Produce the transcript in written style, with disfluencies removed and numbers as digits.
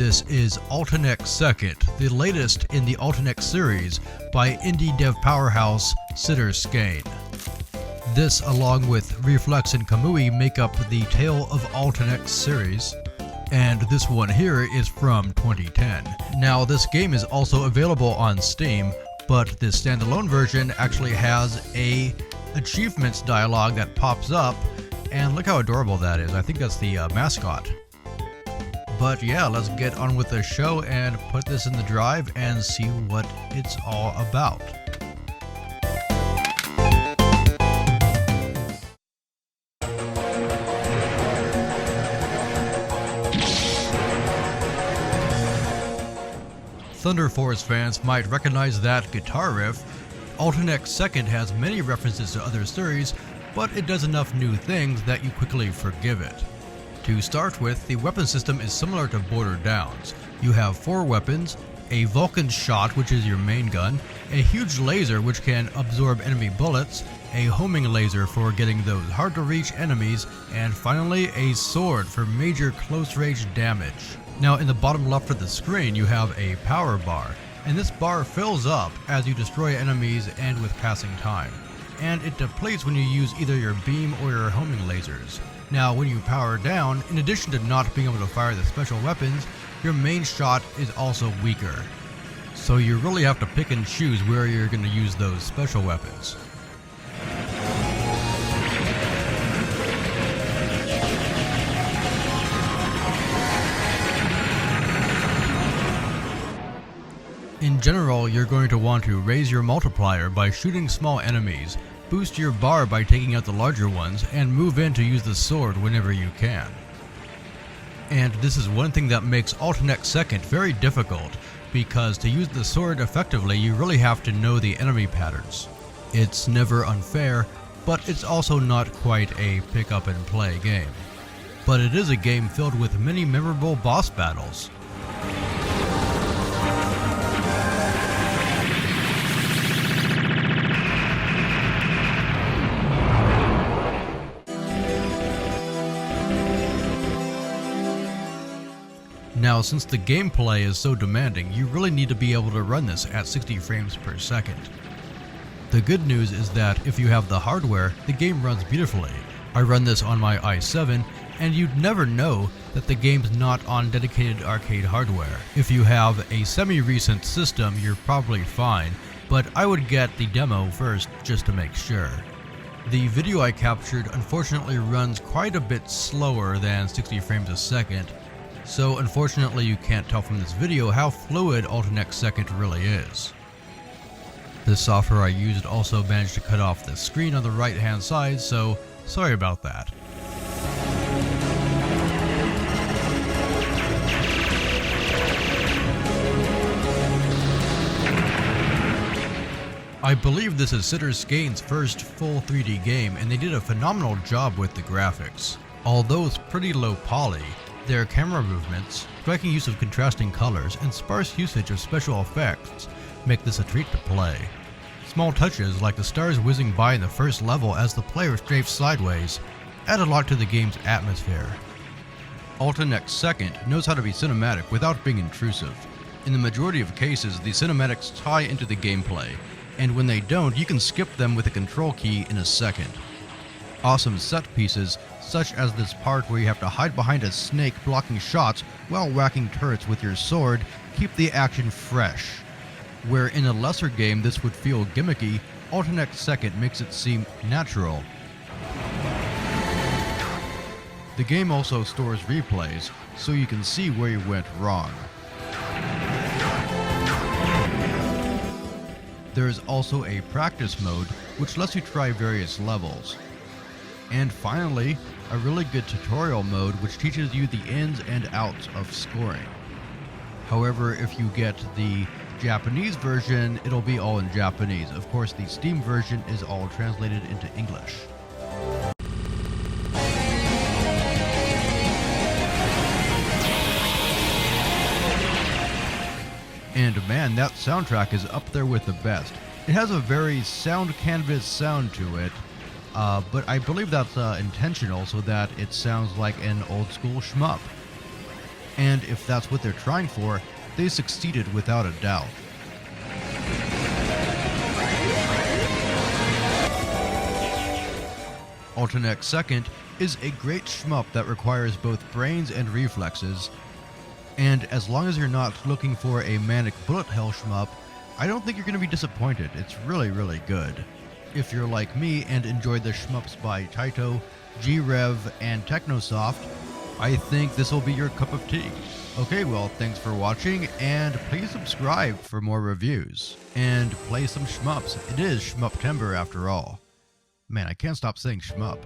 This is Alltynex Second, the latest in the Alltynex series by indie dev powerhouse Siter Skain. This, along with Reflex and Kamui, make up the Tale of Alltynex series, and this one here is from 2010. Now, this game is also available on Steam, but this standalone version actually has a achievements dialogue that pops up, and look how adorable that is. I think that's the mascot. But yeah, let's get on with the show and put this in the drive and see what it's all about. Thunder Force fans might recognize that guitar riff. Alltynex Second has many references to other series, but it does enough new things that you quickly forgive it. To start with, the weapon system is similar to Border Downs. You have 4 weapons, a Vulcan shot, which is your main gun, a huge laser which can absorb enemy bullets, a homing laser for getting those hard-to-reach enemies, and finally a sword for major close-range damage. Now, in the bottom left of the screen, you have a power bar, and this bar fills up as you destroy enemies and with passing time, and it depletes when you use either your beam or your homing lasers. Now, when you power down, in addition to not being able to fire the special weapons, your main shot is also weaker. So you really have to pick and choose where you're going to use those special weapons. In general, you're going to want to raise your multiplier by shooting small enemies, boost your bar by taking out the larger ones, and move in to use the sword whenever you can. And this is one thing that makes Alltynex Second very difficult, because to use the sword effectively you really have to know the enemy patterns. It's never unfair, but it's also not quite a pick up and play game. But it is a game filled with many memorable boss battles. Now, since the gameplay is so demanding, you really need to be able to run this at 60 frames per second. The good news is that if you have the hardware, the game runs beautifully. I run this on my i7, and you'd never know that the game's not on dedicated arcade hardware. If you have a semi-recent system, you're probably fine, but I would get the demo first just to make sure. The video I captured unfortunately runs quite a bit slower than 60 frames a second, so unfortunately you can't tell from this video how fluid Alltynex Second really is. The software I used also managed to cut off the screen on the right hand side, so sorry about that. I believe this is Siter Skain's first full 3D game, and they did a phenomenal job with the graphics. Although it's pretty low poly, their camera movements, striking use of contrasting colors, and sparse usage of special effects make this a treat to play. Small touches like the stars whizzing by in the first level as the player strafes sideways add a lot to the game's atmosphere. Alltynex Second knows how to be cinematic without being intrusive. In the majority of cases, the cinematics tie into the gameplay, and when they don't, you can skip them with a control key in a second. Awesome set pieces, such as this part where you have to hide behind a snake blocking shots while whacking turrets with your sword, keep the action fresh. Where in a lesser game this would feel gimmicky, Alltynex Second makes it seem natural. The game also stores replays, so you can see where you went wrong. There is also a practice mode, which lets you try various levels. And finally, a really good tutorial mode which teaches you the ins and outs of scoring. However, if you get the Japanese version, it'll be all in Japanese. Of course, the Steam version is all translated into English. And man, that soundtrack is up there with the best. It has a very sound canvas sound to it, but I believe that's intentional so that it sounds like an old school shmup. And if that's what they're trying for, they succeeded without a doubt. Alltynex Second is a great shmup that requires both brains and reflexes, and as long as you're not looking for a manic bullet hell shmup, I don't think you're going to be disappointed. It's really, really good. If you're like me and enjoyed the shmups by Taito, G-Rev, and Technosoft, I think this will be your cup of tea. Okay, well, thanks for watching, and please subscribe for more reviews. And play some shmups. It is Shmuptember after all. Man, I can't stop saying shmup.